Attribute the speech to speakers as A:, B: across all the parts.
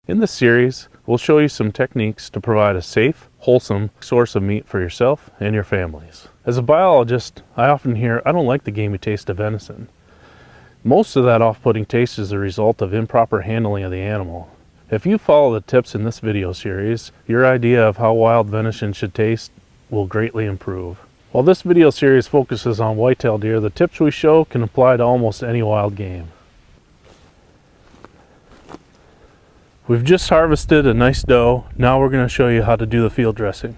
A: In this series, we'll show you some techniques to provide a safe, wholesome source of meat for yourself and your families. As a biologist, I often hear, "I don't like the gamey taste of venison." Most of that off-putting taste is the result of improper handling of the animal. If you follow the tips in this video series, your idea of how wild venison should taste will greatly improve. While this video series focuses on whitetail deer, the tips we show can apply to almost any wild game. We've just harvested a nice doe. Now we're going to show you how to do the field dressing.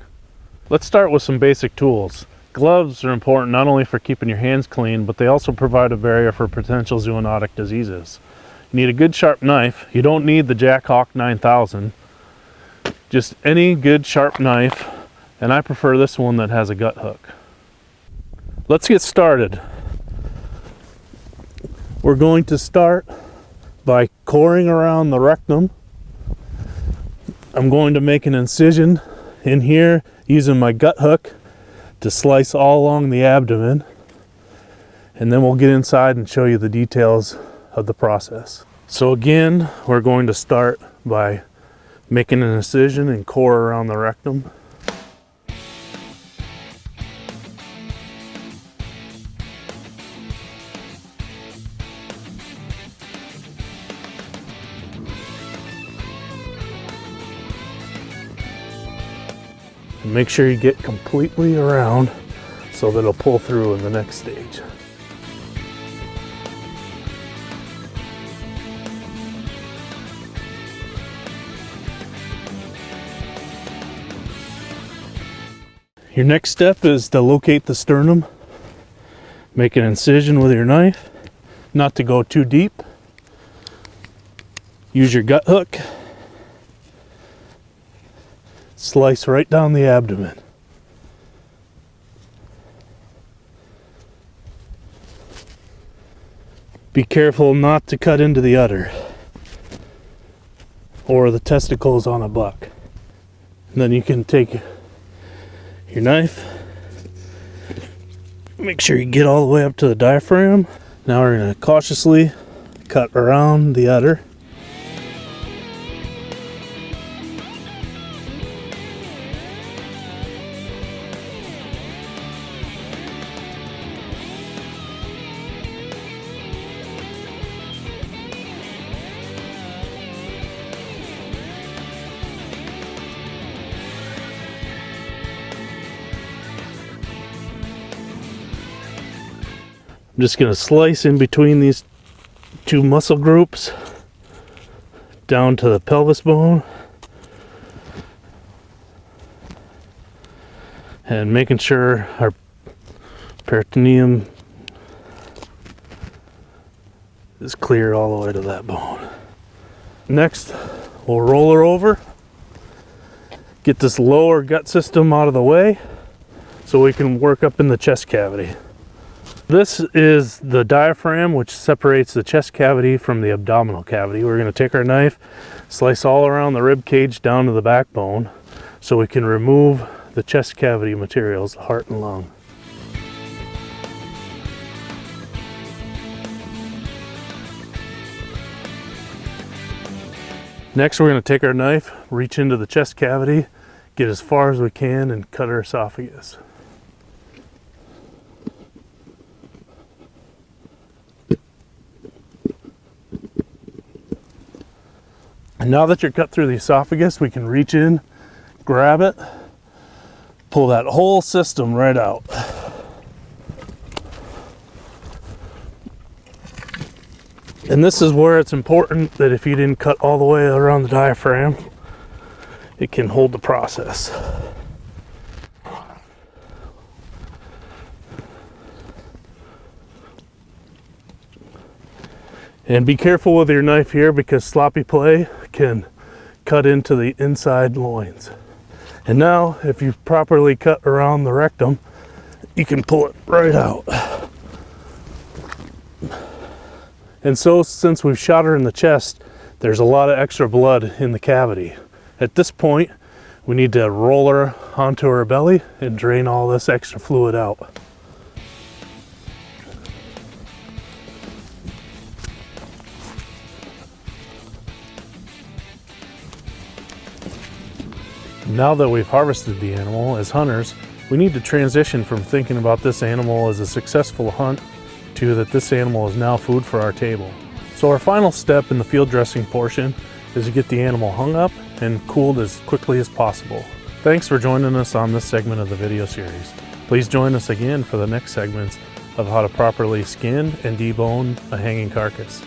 A: Let's start with some basic tools. Gloves are important not only for keeping your hands clean, but they also provide a barrier for potential zoonotic diseases. You need a good sharp knife. You don't need the Jack Hawk 9000. Just any good sharp knife, and I prefer this one that has a gut hook. Let's get started. We're going to start by coring around the rectum. I'm going to make an incision in here using my gut hook to slice all along the abdomen, and then we'll get inside and show you the details of the process. So again, we're going to start by making an incision and core around the rectum. And make sure you get completely around so that it'll pull through in the next stage. Your next step is to locate the sternum. Make an incision with your knife, not to go too deep. Use your gut hook. Slice right down the abdomen. Be careful not to cut into the udder or the testicles on a buck. And then you can take your knife, make sure you get all the way up to the diaphragm. Now we're going to cautiously cut around the udder. I'm just going to slice in between these two muscle groups down to the pelvis bone, and making sure our peritoneum is clear all the way to that bone. Next, we'll roll her over, get this lower gut system out of the way so we can work up in the chest cavity. This is the diaphragm, which separates the chest cavity from the abdominal cavity. We're going to take our knife, slice all around the rib cage down to the backbone so we can remove the chest cavity materials, the heart and lung. Next, we're going to take our knife, reach into the chest cavity, get as far as we can, and cut our esophagus. And now that you're cut through the esophagus, we can reach in, grab it, pull that whole system right out. And this is where it's important that if you didn't cut all the way around the diaphragm, it can hold the process. And be careful with your knife here, because sloppy play can cut into the inside loins. And now, if you've properly cut around the rectum, you can pull it right out. And so, since we've shot her in the chest, there's a lot of extra blood in the cavity. At this point, we need to roll her onto her belly and drain all this extra fluid out. Now that we've harvested the animal, as hunters, we need to transition from thinking about this animal as a successful hunt to that this animal is now food for our table. So our final step in the field dressing portion is to get the animal hung up and cooled as quickly as possible. Thanks for joining us on this segment of the video series. Please join us again for the next segments of how to properly skin and debone a hanging carcass.